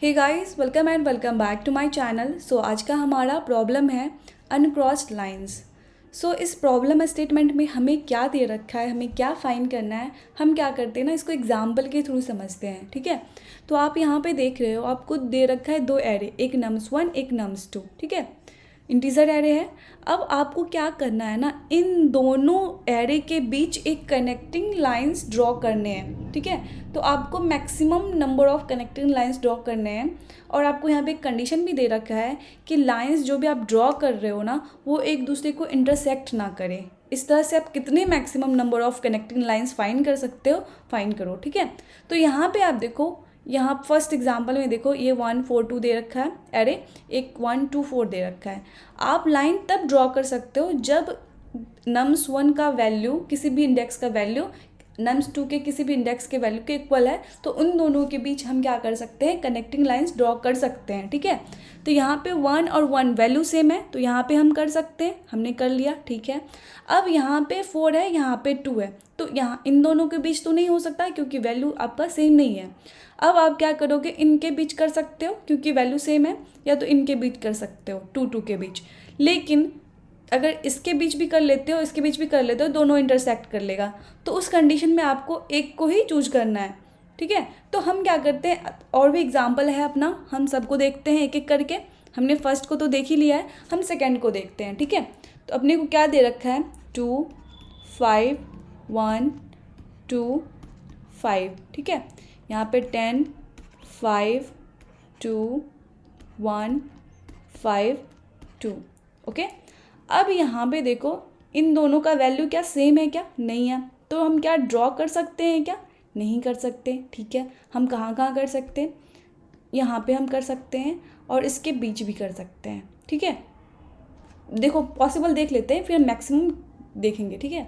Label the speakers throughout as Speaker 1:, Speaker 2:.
Speaker 1: Hey guys, welcome and welcome back to my channel. So आज का हमारा problem है अनक्रॉस्ड लाइंस। सो इस प्रॉब्लम स्टेटमेंट में हमें क्या दे रखा है, हमें क्या फाइंड करना है, हम क्या करते हैं ना, इसको एग्जाम्पल के थ्रू समझते हैं। ठीक है, तो आप यहाँ पे देख रहे हो, आपको दे रखा है दो एरे, एक nums1 एक nums2। ठीक है, इंटीजर एरे है। अब आपको क्या करना है ना, इन दोनों एरे के बीच एक कनेक्टिंग लाइंस ड्रॉ करने हैं। ठीक है, तो आपको maximum number of connecting lines draw करने हैं। और आपको यहाँ पे एक कंडीशन भी दे रखा है कि लाइंस जो भी आप ड्रॉ कर रहे हो ना, वो एक दूसरे को इंटरसेक्ट ना करें। इस तरह से आप कितने maximum number of connecting lines find कर सकते हो, फाइंड करो। ठीक है, तो यहाँ पे आप देखो, यहाँ फर्स्ट एग्जांपल में देखो, ये 1 4 2 दे रखा है एरे, एक 1 2 4 दे रखा है। आप लाइन तब ड्रॉ कर सकते हो जब nums1 का वैल्यू, किसी भी इंडेक्स का वैल्यू nums2 के किसी भी इंडेक्स के वैल्यू के इक्वल है, तो उन दोनों के बीच हम क्या कर सकते हैं, कनेक्टिंग लाइंस ड्रॉ कर सकते हैं। ठीक है, तो यहाँ पे 1 और 1 वैल्यू सेम है, तो यहाँ पे हम कर सकते हैं, हमने कर लिया। ठीक है, अब यहाँ पे 4 है, यहाँ पे 2 है, तो यहाँ इन दोनों के बीच तो नहीं हो सकता क्योंकि वैल्यू आपका सेम नहीं है। अब आप क्या करोगे, इनके बीच कर सकते हो क्योंकि वैल्यू सेम है, या तो इनके बीच कर सकते हो 2 2 के बीच। लेकिन अगर इसके बीच भी कर लेते हो, इसके बीच भी कर लेते हो, दोनों इंटरसेक्ट कर लेगा, तो उस कंडीशन में आपको एक को ही चूज करना है। ठीक है, तो हम क्या करते हैं, और भी एग्जाम्पल है अपना, हम सबको देखते हैं एक एक करके। हमने फर्स्ट को तो देख ही लिया है, हम सेकेंड को देखते हैं। ठीक है, तो अपने को क्या दे रखा है, 2 5 1 2 5। ठीक है, यहाँ पे 10 5 2 1 5 2। ओके, अब यहाँ पे देखो, इन दोनों का वैल्यू क्या सेम है, क्या नहीं है, तो हम क्या ड्रॉ कर सकते हैं, क्या नहीं कर सकते। ठीक है, हम कहाँ कहाँ कर सकते हैं, यहाँ पे हम कर सकते हैं और इसके बीच भी कर सकते हैं। ठीक है, देखो पॉसिबल देख लेते हैं, फिर मैक्सिमम देखेंगे। ठीक है,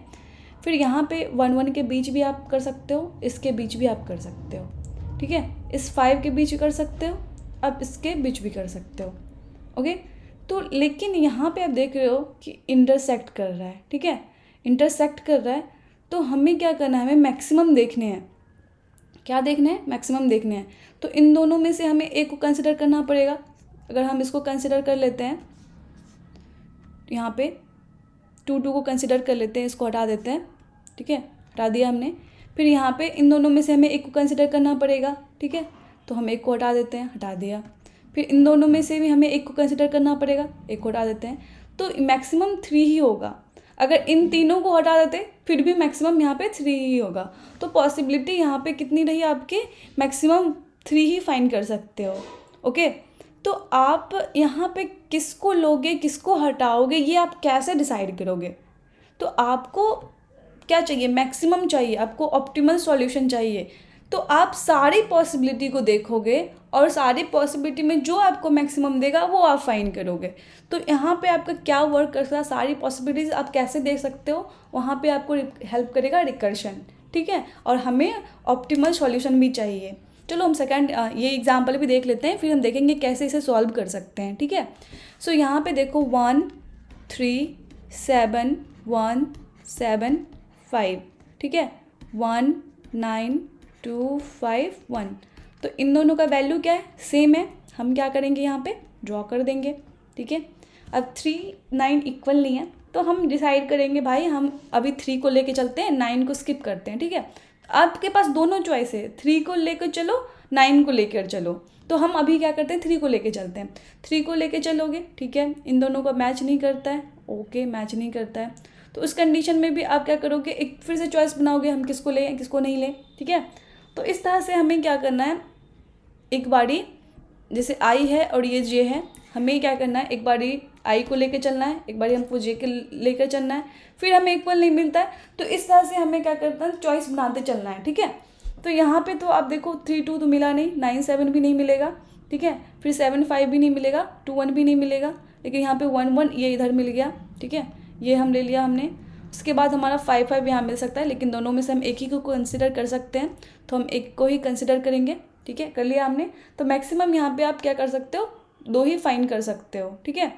Speaker 1: फिर यहाँ पे 1 1 के बीच भी आप कर सकते हो, इसके बीच भी आप कर सकते हो। ठीक है, इस 5 के बीच कर सकते हो, अब इसके बीच भी कर सकते हो। ओके, तो लेकिन यहाँ पे आप देख रहे हो कि इंटरसेक्ट कर रहा है। ठीक है, इंटरसेक्ट कर रहा है, तो हमें क्या करना है, हमें मैक्सिमम देखने हैं। क्या देखने हैं, मैक्सिमम देखने हैं। तो इन दोनों में से हमें एक को कंसिडर करना पड़ेगा। अगर हम इसको कंसिडर कर लेते हैं, तो यहाँ पे 2 2 को कंसिडर कर लेते हैं, इसको हटा देते हैं। ठीक है, हटा दिया हमने। फिर यहाँ पे इन दोनों में से हमें एक को कंसिडर करना पड़ेगा। ठीक है, तो हम एक को हटा देते हैं, हटा दिया। फिर इन दोनों में से भी हमें एक को कंसिडर करना पड़ेगा, एक को हटा देते हैं, तो मैक्सिमम 3 ही होगा। अगर इन तीनों को हटा देते फिर भी मैक्सिमम यहाँ पे 3 ही होगा। तो पॉसिबिलिटी यहाँ पे कितनी रही आपके, मैक्सिमम 3 ही फाइंड कर सकते हो। ओके, तो आप यहाँ पे किसको लोगे, किसको हटाओगे, ये आप कैसे डिसाइड करोगे। तो आपको क्या चाहिए, मैक्सिमम चाहिए, आपको ऑप्टिमल सॉल्यूशन चाहिए। तो आप सारी पॉसिबिलिटी को देखोगे और सारी पॉसिबिलिटी में जो आपको मैक्सिमम देगा वो आप फाइंड करोगे। तो यहाँ पे आपका क्या वर्क करता है, सारी पॉसिबिलिटीज आप कैसे देख सकते हो, वहाँ पे आपको हेल्प करेगा रिकर्शन। ठीक है, और हमें ऑप्टिमल सॉल्यूशन भी चाहिए। चलो हम सेकंड ये एग्जांपल भी देख लेते हैं, फिर हम देखेंगे कैसे इसे सॉल्व कर सकते हैं। ठीक है, सो यहाँ पे देखो 1 3 7 1 7 5। ठीक है, 1 9 2 5 1। तो इन दोनों का वैल्यू क्या है, सेम है। हम क्या करेंगे, यहाँ पे ड्रॉ कर देंगे। ठीक है, अब 3 9 इक्वल नहीं है, तो हम डिसाइड करेंगे भाई, हम अभी 3 को लेके चलते हैं, 9 को स्किप करते हैं। ठीक है, आपके पास दोनों चॉइस है, 3 को लेकर चलो, 9 को लेकर चलो। तो हम अभी क्या करते हैं, 3 को लेके चलते हैं। 3 को लेके चलोगे, ठीक है, इन दोनों का मैच नहीं करता है। ओके, मैच नहीं करता है, तो उस कंडीशन में भी आप क्या करोगे, एक फिर से चॉइस बनाओगे, हम किसको लें किसको नहीं लें। ठीक है, तो इस तरह से हमें क्या करना है, एक बारी जैसे आई है और ये जे है, हमें क्या करना है, एक बारी आई को लेकर चलना है, एक बारी हमको जे के लेकर चलना है, फिर हमें इक्वल नहीं मिलता है, तो इस तरह से हमें क्या करना है, चॉइस बनाते चलना है। ठीक है, तो यहाँ पे तो आप देखो 3 2 तो मिला नहीं, 9 7 भी नहीं मिलेगा। ठीक है, फिर 7 5 भी नहीं मिलेगा, 2 1 भी नहीं मिलेगा, लेकिन यहाँ पे 1 1 ये इधर मिल गया। ठीक है, ये हम ले लिया हमने। उसके बाद हमारा 5 5 यहाँ मिल सकता है, लेकिन दोनों में से हम एक ही को कंसिडर कर सकते हैं, तो हम एक को ही कंसिडर करेंगे। ठीक है, कर लिया हमने। तो मैक्सिमम यहाँ पे आप क्या कर सकते हो, 2 ही फाइंड कर सकते हो। ठीक है,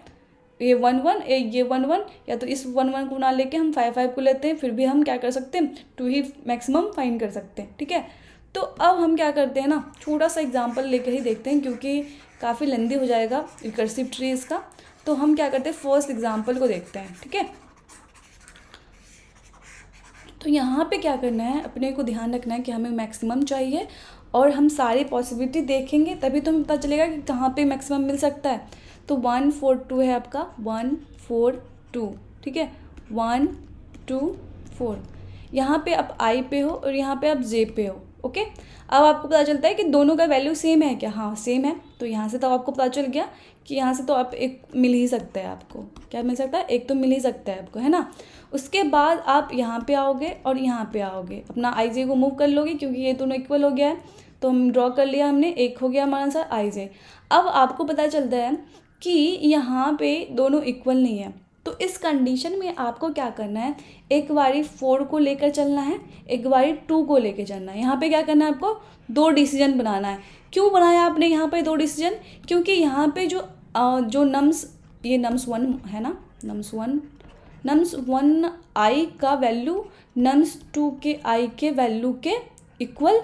Speaker 1: ये 1 1 ये 1 1, या तो इस 1 1 को ना लेके हम 5 5 को लेते हैं, फिर भी हम क्या कर सकते हैं, 2 ही मैक्सिमम फाइंड कर सकते हैं। ठीक है, तो अब हम क्या करते हैं ना, छोटा सा एग्जांपल लेकर ही देखते हैं क्योंकि काफ़ी लेंदी हो जाएगा रिकर्सिव ट्री इसका। तो हम क्या करते हैं, फर्स्ट एग्जांपल को देखते हैं, ठीक है। तो यहाँ पे क्या करना है, अपने को ध्यान रखना है कि हमें मैक्सिमम चाहिए और हम सारी पॉसिबिलिटी देखेंगे तभी तो हमें पता चलेगा कि कहाँ पे मैक्सिमम मिल सकता है। तो 1 4 2 है आपका, 1 4 2, ठीक है, 1 2 4। यहाँ पे आप आई पे हो और यहाँ पे आप जे पे हो, ओके। अब आपको पता चलता है कि दोनों का वैल्यू सेम है क्या, हाँ सेम है। तो यहाँ से तो आपको पता चल गया कि यहाँ से तो आप एक मिल ही सकता है, आपको क्या मिल सकता है, एक तो मिल ही सकता है आपको, है ना। उसके बाद आप यहाँ पे आओगे और यहाँ पे आओगे, अपना आई जे को मूव कर लोगे क्योंकि ये दोनों इक्वल हो गया है। तो हम ड्रॉ कर लिया हमने, एक हो गया हमारा आंसर आई जे। अब आपको पता चलता है कि यहाँ पे दोनों इक्वल नहीं है। तो इस कंडीशन में आपको क्या करना है, एक बारी 4 को लेकर चलना है, एक बारी 2 को लेकर चलना है। यहाँ पे क्या करना है, आपको 2 डिसीजन बनाना है। क्यों बनाया आपने यहाँ पे 2 डिसीजन, क्योंकि यहाँ पे जो नम्स, ये नम्स 1 है ना, नम्स 1 आई का वैल्यू नम्स 2 के आई के वैल्यू के इक्वल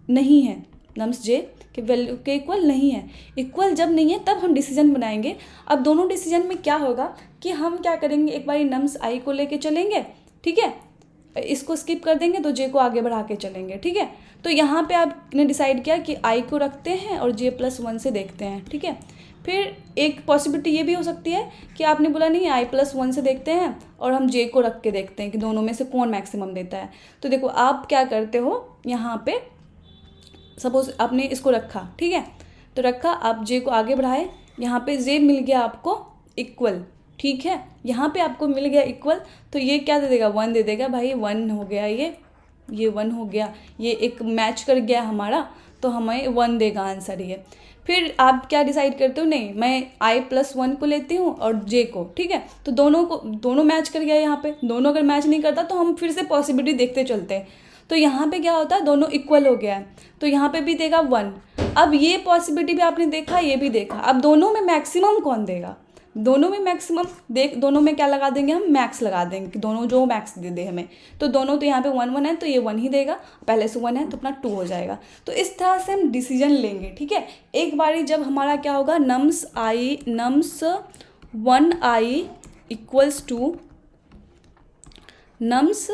Speaker 1: नहीं है, नम्स जे के वैल्यू के इक्वल नहीं है। इक्वल जब नहीं है तब हम डिसीजन बनाएंगे। अब दोनों डिसीजन में क्या होगा कि हम क्या करेंगे, एक बार नम्स आई को लेके चलेंगे, ठीक है, इसको स्किप कर देंगे तो जे को आगे बढ़ा के चलेंगे, ठीक है। तो यहाँ पे आपने डिसाइड किया कि आई को रखते हैं और जे +1 से देखते हैं, ठीक है। फिर एक पॉसिबिलिटी ये भी हो सकती है कि आपने बोला नहीं आई +1 से देखते हैं और हम जे को रख के देखते हैं कि दोनों में से कौन मैक्सिमम देता है। तो देखो आप क्या करते हो, यहाँ पे सपोज आपने इसको रखा, ठीक है, तो रखा, आप जे को आगे बढ़ाए, यहाँ पे जे मिल गया आपको इक्वल, ठीक है, यहाँ पे आपको मिल गया इक्वल। तो ये क्या दे देगा, 1 दे देगा भाई, 1 हो गया, ये 1 हो गया, ये एक मैच कर गया हमारा, तो हमें 1 देगा आंसर ये। फिर आप क्या डिसाइड करते हो, नहीं मैं आई +1 को लेती हूँ और जे को, ठीक है। तो दोनों मैच कर गया यहाँ पे, दोनों अगर मैच नहीं करता तो हम फिर से पॉसिबिलिटी देखते चलते हैं। तो यहाँ पे क्या होता है, दोनों इक्वल हो गया है, तो यहाँ पे भी देगा 1। अब ये पॉसिबिलिटी भी आपने देखा, ये भी देखा, अब दोनों में मैक्सिमम कौन देगा, दोनों में मैक्सिमम दोनों में क्या लगा देंगे हम, मैक्स लगा देंगे कि दोनों जो मैक्स दे दे हमें। तो दोनों तो यहाँ पे 1 1 है तो ये 1 ही देगा, पहले से 1 है तो अपना 2 हो जाएगा। तो इस तरह से हम डिसीजन लेंगे, ठीक है। एक बारी जब हमारा क्या होगा, nums 1 I equals to nums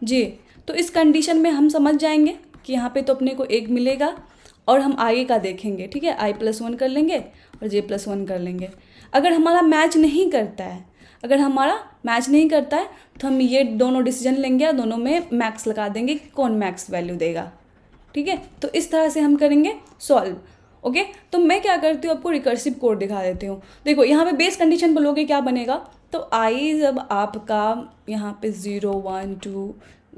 Speaker 1: J, तो इस कंडीशन में हम समझ जाएंगे कि यहाँ पे तो अपने को 1 मिलेगा और हम आगे का देखेंगे, ठीक है, आई +1 कर लेंगे और जे +1 कर लेंगे। अगर हमारा मैच नहीं करता है, तो हम ये दोनों डिसीजन लेंगे और दोनों में मैक्स लगा देंगे कि कौन मैक्स वैल्यू देगा, ठीक है। तो इस तरह से हम करेंगे सॉल्व, ओके। तो मैं क्या करती हूँ, आपको रिकर्सिव कोड दिखा देती हूँ। देखो यहाँ पे बेस कंडीशन बोलोगे क्या बनेगा, तो आई जब आपका यहाँ पे 0 1 2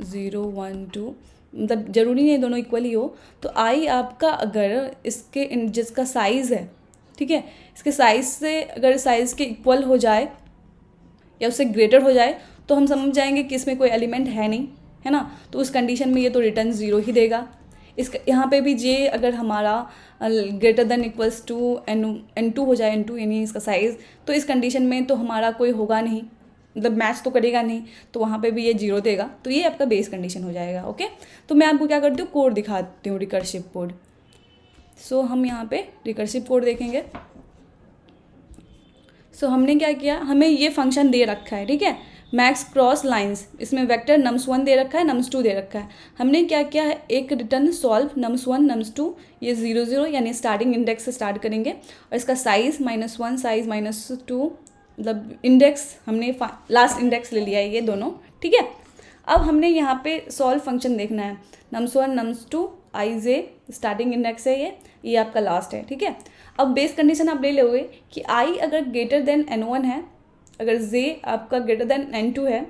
Speaker 1: 0 1 2, मतलब ज़रूरी नहीं दोनों इक्वल ही हो, तो आई आपका अगर इसके जिसका साइज़ है, ठीक है, इसके साइज़ से अगर साइज़ के इक्वल हो जाए या उससे ग्रेटर हो जाए तो हम समझ जाएंगे कि इसमें कोई एलिमेंट है नहीं, है ना। तो उस कंडीशन में ये तो रिटर्न 0 ही देगा। यहाँ पे भी जे अगर हमारा greater than equals to n2 हो जाए, n2 यानी इसका साइज़, तो इस कंडीशन में तो हमारा कोई होगा नहीं, मतलब मैच तो करेगा नहीं, तो वहाँ पे भी ये 0 देगा। तो ये आपका बेस कंडीशन हो जाएगा, ओके। तो मैं आपको क्या करती हूँ, कोड दिखाती हूँ, रिकर्सिव कोड। सो हम यहाँ पे रिकर्सिव कोड देखेंगे। सो हमने क्या किया, हमें ये फंक्शन दे रखा है, ठीक है, मैक्स क्रॉस लाइंस, इसमें वेक्टर nums1 दे रखा है, nums2 दे रखा है। हमने क्या किया है, एक रिटर्न सॉल्व nums1 nums2, ये 0 0 यानी स्टार्टिंग इंडेक्स से स्टार्ट करेंगे और इसका साइज़ -1 साइज़ -2, मतलब इंडेक्स हमने लास्ट इंडेक्स ले लिया है ये दोनों, ठीक है। अब हमने यहाँ पे सॉल्व फंक्शन देखना है, nums1 nums2 आई जे स्टार्टिंग इंडेक्स है, ये आपका लास्ट है, ठीक है। अब बेस कंडीशन आप ले लोगे कि आई अगर ग्रेटर देन n1 है, अगर जे आपका ग्रेटर देन n2 है,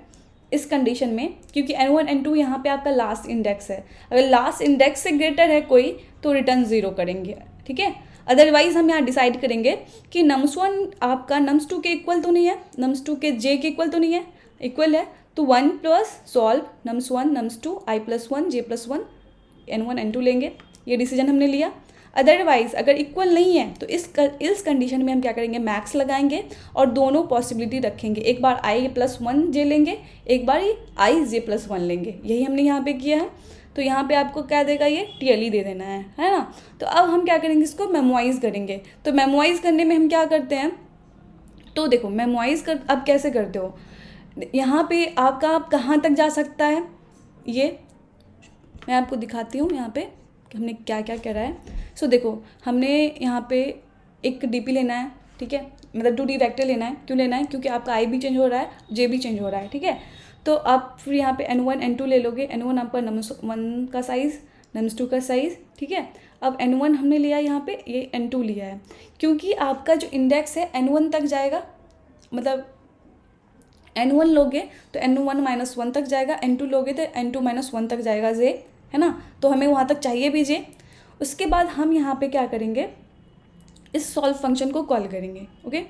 Speaker 1: इस कंडीशन में, क्योंकि n1 n2 यहाँ पे आपका लास्ट इंडेक्स है, अगर लास्ट इंडेक्स से ग्रेटर है कोई तो रिटर्न 0 करेंगे, ठीक है। अदरवाइज हम यहाँ डिसाइड करेंगे कि nums1 आपका nums2 के इक्वल तो नहीं है, nums2 के जे के इक्वल तो नहीं है, इक्वल है तो 1 प्लस सॉल्व nums1 nums2 आई +1 जे +1 n1 n2 लेंगे, ये डिसीजन हमने लिया। अदरवाइज अगर इक्वल नहीं है तो इस कंडीशन में हम क्या करेंगे, मैक्स लगाएंगे और दोनों पॉसिबिलिटी रखेंगे, एक बार आई +1 जे लेंगे, एक बार आई जे +1 लेंगे, यही हमने यहाँ पे किया है। तो यहाँ पे आपको क्या देगा, ये TLE दे देना है ना। तो अब हम क्या करेंगे, इसको मेमोराइज़ करेंगे। तो मेमोराइज़ करने में हम क्या करते हैं, तो देखो मेमोराइज़ कर अब कैसे करते हो, यहाँ पे आपका आप कहाँ तक जा सकता है, ये मैं आपको दिखाती हूँ यहाँ पे कि हमने क्या क्या करा है। सो देखो हमने यहाँ पे एक DP लेना है, ठीक है, मतलब 2D वेक्टर लेना है। क्यों लेना है, क्योंकि आपका I भी चेंज हो रहा है, J भी चेंज हो रहा है, ठीक है। तो आप फिर यहाँ पे N1 N2 ले लोगे। N1 आपका nums1 का साइज़, nums2 का साइज़, ठीक है। अब N1 हमने लिया यहाँ पे, ये N2 लिया है, क्योंकि आपका जो इंडेक्स है N1 तक जाएगा, मतलब N1 लोगे तो N1 - 1 तक जाएगा, N2 लोगे तो N2 - 1 तक जाएगा J, है ना। तो हमें वहाँ तक चाहिए भी J। उसके बाद हम यहाँ पे क्या करेंगे, इस सॉल्व फंक्शन को कॉल करेंगे। ओके,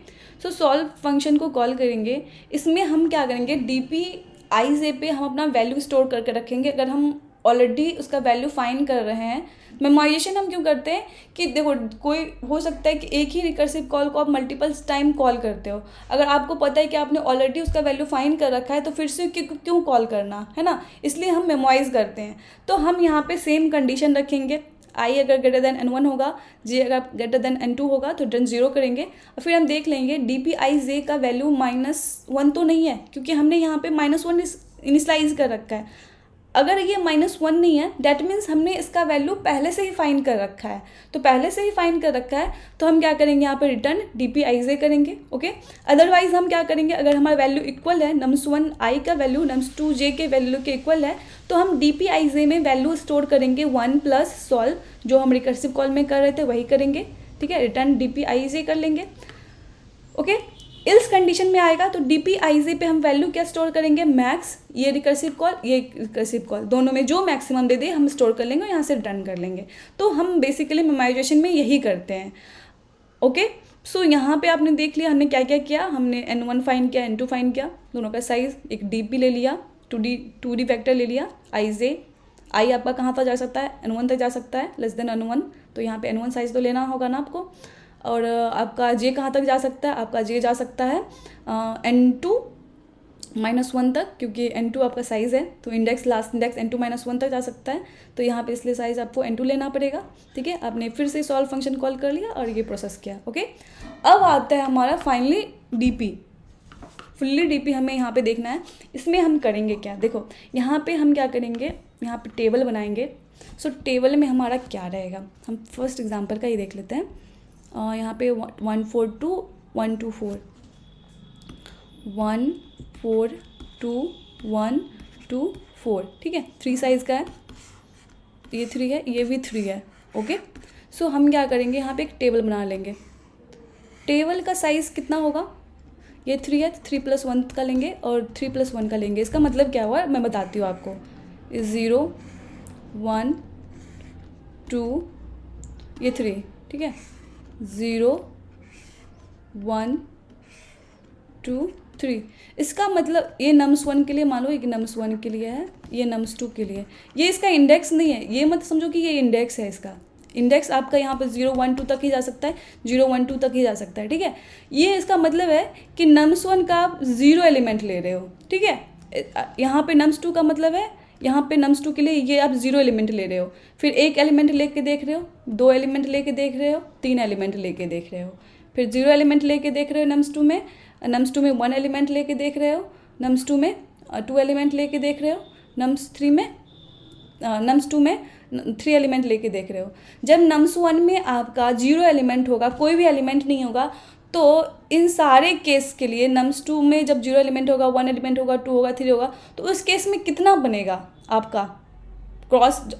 Speaker 1: सो सॉल्व फंक्शन को कॉल करेंगे, इसमें हम क्या करेंगे, DPij पे हम अपना वैल्यू स्टोर करके रखेंगे। अगर हम ऑलरेडी उसका वैल्यू फाइंड कर रहे हैं, मेमोराइजेशन हम क्यों करते हैं कि देखो कोई हो सकता है कि एक ही रिकर्सिव कॉल को आप मल्टीपल टाइम कॉल करते हो। अगर आपको पता है कि आपने ऑलरेडी उसका वैल्यू फाइंड कर रखा है तो फिर से क्यों कॉल करना, है ना। इसलिए हम मेमोराइज करते हैं। तो हम यहाँ पे सेम कंडीशन रखेंगे, I अगर ग्रेटर देन N1 होगा, J अगर ग्रेटर देन N2 होगा तो डन 0 करेंगे। और फिर हम देख लेंगे DPij का वैल्यू -1 तो नहीं है, क्योंकि हमने यहाँ पे -1 इनिशलाइज कर रखा है। अगर ये -1 नहीं है डैट मीन्स हमने इसका वैल्यू पहले से ही फाइंड कर रखा है। तो पहले से ही फाइंड कर रखा है तो हम क्या करेंगे, यहाँ पे रिटर्न DPij करेंगे। ओके, अदरवाइज हम क्या करेंगे, अगर हमारा वैल्यू इक्वल है, nums1 I का वैल्यू nums2 J के वैल्यू के इक्वल है, तो हम DPij में वैल्यू स्टोर करेंगे 1 प्लस सॉल्व, जो हम रिकर्सिव कॉल में कर रहे थे वही करेंगे, ठीक है। रिटर्न DPij कर लेंगे। ओके, इल्स कंडीशन में आएगा तो DPij पे हम वैल्यू क्या स्टोर करेंगे, मैक्स, ये रिकर्सिव कॉल ये रिकर्सिव कॉल, दोनों में जो मैक्सिमम दे दे हम स्टोर कर लेंगे और यहाँ से रिटर्न कर लेंगे। तो हम बेसिकली मेमोराइजेशन में यही करते हैं। ओके, सो यहाँ पे आपने देख लिया हमने क्या क्या किया। हमने N1 फाइंड किया, N2 फाइंड किया, दोनों का साइज, एक DP ले लिया, 2D वेक्टर ले लिया, I आपका कहाँ तक जा सकता है, N1 तक जा सकता है, लेस देन N1, तो यहाँ पे N1 साइज तो लेना होगा ना आपको। और आपका J कहाँ तक जा सकता है, आपका J जा सकता है N2 - 1 तक, क्योंकि N2 आपका साइज़ है तो इंडेक्स लास्ट इंडेक्स N2 - 1 तक जा सकता है। तो यहाँ पे इसलिए साइज़ आपको N2 लेना पड़ेगा, ठीक है। आपने फिर से सॉल्व फंक्शन कॉल कर लिया और ये प्रोसेस किया। ओके, अब आता है हमारा फाइनली DP, फुल्ली DP हमें यहाँ पे देखना है। इसमें हम करेंगे क्या, देखो यहाँ पे हम क्या करेंगे, यहाँ पे टेबल बनाएंगे। सो टेबल में हमारा क्या रहेगा, हम फर्स्ट एग्जाम्पल का ही देख लेते हैं। यहाँ पे 142 124 142 124, ठीक है। 3 साइज़ का है, ये 3 है, ये भी 3 है। ओके, सो हम क्या करेंगे, यहाँ पे एक टेबल बना लेंगे। टेबल का साइज़ कितना होगा, ये 3 है, 3 + 1 का लेंगे और 3 + 1 का लेंगे। इसका मतलब क्या हुआ मैं बताती हूँ आपको, 0 1 2, ये 3, ठीक है, 0 1 2 3। इसका मतलब ये nums1 के लिए, मान लो ये nums1 के लिए है, ये nums2 के लिए। ये इसका इंडेक्स नहीं है, ये मत समझो कि ये इंडेक्स है। इसका इंडेक्स आपका यहाँ पर 0 1 2 तक ही जा सकता है, 0 1 2 तक ही जा सकता है, ठीक है। ये इसका मतलब है कि nums1 का आप 0 एलिमेंट ले रहे हो, ठीक है। यहाँ पे nums2 का मतलब है, यहाँ पे nums2 के लिए ये आप 0 एलिमेंट ले रहे हो, फिर 1 एलिमेंट लेके देख रहे हो, 2 एलिमेंट लेके देख रहे हो, 3 एलिमेंट लेके देख रहे हो, फिर 0 एलिमेंट लेके देख रहे हो nums2 में, nums2 में 1 एलिमेंट लेके देख रहे हो, nums2 में 2 एलिमेंट लेके देख रहे हो, nums2 में 3 एलिमेंट लेके देख रहे हो। जब nums1 में आपका 0 एलिमेंट होगा, कोई भी एलिमेंट नहीं होगा, तो इन सारे केस के लिए nums2 में जब 0 एलिमेंट होगा, 1 एलिमेंट होगा, 2 होगा, 3 होगा, तो उस केस में कितना बनेगा आपका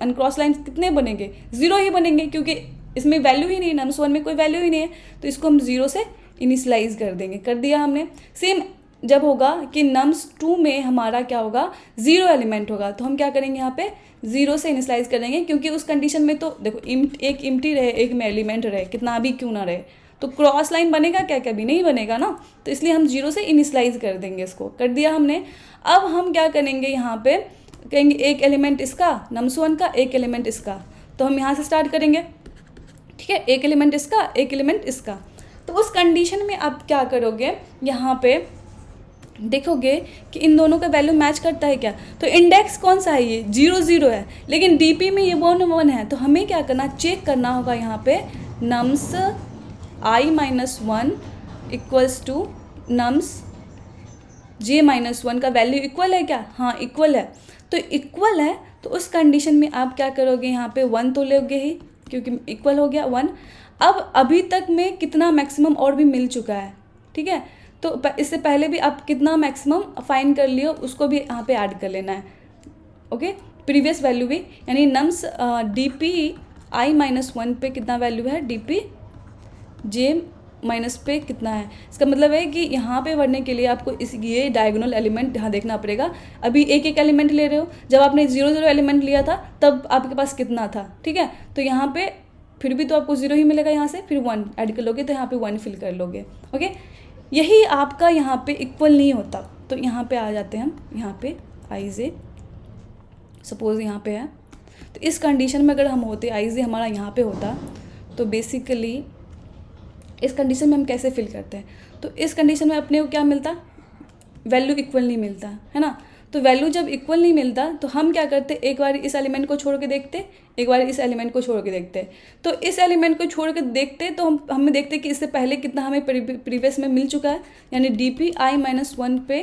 Speaker 1: अनक्रॉस लाइन, कितने बनेंगे, 0 ही बनेंगे, क्योंकि इसमें वैल्यू ही नहीं है, nums1 में कोई वैल्यू ही नहीं है। तो इसको हम 0 से इनिशलाइज कर देंगे, कर दिया हमने। सेम जब होगा कि nums2 में हमारा क्या होगा, 0 एलिमेंट होगा, तो हम क्या करेंगे, यहाँ पे 0 से इनिशलाइज कर देंगे, क्योंकि उस कंडीशन में तो देखो एक इम्प्टी रहे, एक में एलिमेंट रहे, कितना भी क्यों ना रहे, तो क्रॉस लाइन बनेगा क्या, कभी नहीं बनेगा ना। तो इसलिए हम 0 से इनिशलाइज कर देंगे, इसको कर दिया हमने। अब हम क्या करेंगे, यहाँ पे कहेंगे एक एलिमेंट इसका nums1 का, एक एलिमेंट इसका, तो हम यहाँ से स्टार्ट करेंगे, ठीक है। एक एलिमेंट इसका, एक एलिमेंट इसका। तो उस कंडीशन में आप क्या करोगे, यहाँ पे देखोगे कि इन दोनों का वैल्यू मैच करता है क्या। तो इंडेक्स कौन सा है, ये 0 0 है, लेकिन डीपी में ये 1 1 है। तो हमें क्या करना, चेक करना होगा यहाँ पे nums i-1 equals to nums j-1 का वैल्यू इक्वल है क्या। हाँ इक्वल है। तो इक्वल है तो उस कंडीशन में आप क्या करोगे, यहाँ पे 1 तो लोगे ही, क्योंकि इक्वल हो गया 1। अब अभी तक में कितना मैक्सिमम और भी मिल चुका है, ठीक है। तो इससे पहले भी आप कितना मैक्सिमम फाइंड कर लियो, उसको भी यहाँ पे ऐड कर लेना है। ओके, प्रीवियस वैल्यू भी, यानी नम्स dp i-1 पे कितना वैल्यू है, dp j माइनस पे कितना है। इसका मतलब है कि यहाँ पे बढ़ने के लिए आपको ये डायगोनल एलिमेंट यहाँ देखना पड़ेगा। अभी एक एक एलिमेंट ले रहे हो, जब आपने 0 0 एलिमेंट लिया था तब आपके पास कितना था, ठीक है। तो यहाँ पे फिर भी तो आपको 0 ही मिलेगा, यहाँ से फिर 1 ऐड कर लोगे तो यहाँ पे 1 फिल कर लोगे। ओके, यही आपका यहाँ पे इक्वल नहीं होता। तो यहाँ पे आ जाते हैं हम, यहाँ पे i सपोज यहाँ पे है। तो इस कंडीशन में अगर हम होते, i हमारा यहाँ पे होता, तो बेसिकली इस कंडीशन में हम कैसे फिल करते हैं। तो इस कंडीशन में अपने को क्या मिलता, वैल्यू इक्वल नहीं मिलता है ना। तो वैल्यू जब इक्वल नहीं मिलता तो हम क्या करते, एक बार इस एलिमेंट को छोड़ के देखते, एक बार इस एलिमेंट को छोड़ के देखते। तो इस एलिमेंट को छोड़ के देखते तो हमें देखते कि इससे पहले कितना हमें प्रीवियस में मिल चुका है, यानी dp i-1 पे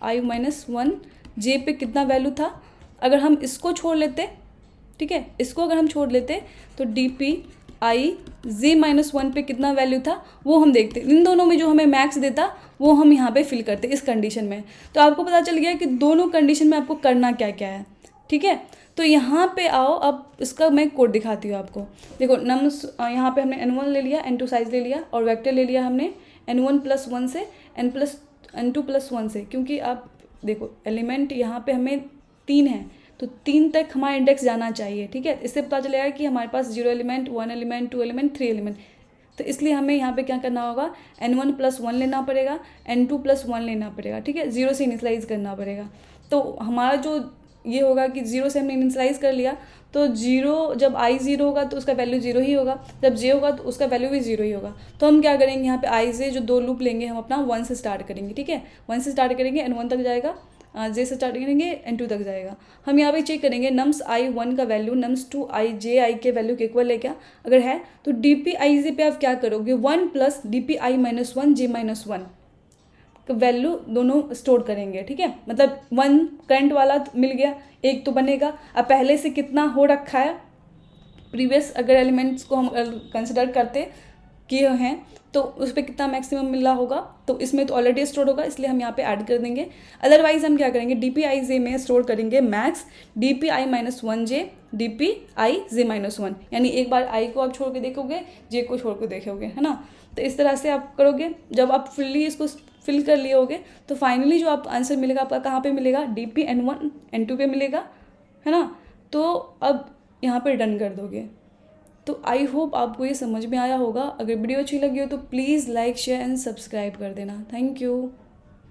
Speaker 1: i-1 j पे कितना वैल्यू था। अगर हम इसको छोड़ लेते, ठीक है, इसको अगर हम छोड़ लेते तो dp i-1 पे कितना वैल्यू था वो हम देखते। इन दोनों में जो हमें मैक्स देता वो हम यहाँ पे फिल करते इस कंडीशन में। तो आपको पता चल गया कि दोनों कंडीशन में आपको करना क्या क्या है, ठीक है। तो यहाँ पे आओ, अब इसका मैं कोड दिखाती हूँ आपको। देखो नम्स, यहाँ पे हमने n1 ले लिया, n2 साइज ले लिया, और वेक्टर ले लिया हमने n1 + 1 से n2 + 1 से, क्योंकि आप देखो एलिमेंट यहाँ पे हमें 3 है, तो 3 तक हमारा इंडेक्स जाना चाहिए, ठीक है। इससे पता चलेगा कि हमारे पास 0 एलिमेंट, 1 एलिमेंट, 2 एलिमेंट, 3 एलिमेंट। तो इसलिए हमें यहाँ पे क्या करना होगा, n1 + 1 लेना पड़ेगा, n2 + 1 लेना पड़ेगा, ठीक है। 0 से इनिशियलाइज करना पड़ेगा। तो हमारा जो ये होगा कि 0 से हमने इनिशियलाइज कर लिया, तो 0 जब i 0 होगा तो उसका वैल्यू 0 ही होगा, जब j होगा तो उसका वैल्यू भी 0 ही होगा। तो हम क्या करेंगे, यहाँ पे i से जो 2 लूप लेंगे, हम अपना 1 से स्टार्ट करेंगे, ठीक है। 1 से स्टार्ट करेंगे, n1 तक जाएगा, j से स्टार्ट करेंगे, n2 तक जाएगा। हम यहाँ पे चेक करेंगे नम्स i-1 का वैल्यू नम्स 2 j के वैल्यू के इक्वल है क्या। अगर है तो dp ij पे आप क्या करोगे, 1 + dp i-1 j-1 का वैल्यू दोनों स्टोर करेंगे, ठीक है। मतलब 1 करंट वाला मिल गया, एक तो बनेगा। अब पहले से कितना हो रखा है प्रीवियस, अगर एलिमेंट्स को हम कंसिडर करते किए हैं तो उस पर कितना मैक्सिमम मिल रहा होगा, तो इसमें तो ऑलरेडी स्टोर होगा, इसलिए हम यहाँ पे ऐड कर देंगे। अदरवाइज हम क्या करेंगे, dp i में स्टोर करेंगे max dp i-1 j dp i j-1, यानी एक बार i को आप छोड़ के देखोगे, j को छोड़ के देखोगे, है ना। तो इस तरह से आप करोगे। जब आप फुल्ली इसको फिल कर लिए होगे तो फाइनली जो आप आंसर मिलेगा आपका कहाँ पे मिलेगा, dp n1 n2 पे मिलेगा, है ना। तो अब यहाँ पे डन कर दोगे। तो आई होप आपको ये समझ में आया होगा। अगर वीडियो अच्छी लगी हो तो please like, share and subscribe कर देना। Thank you.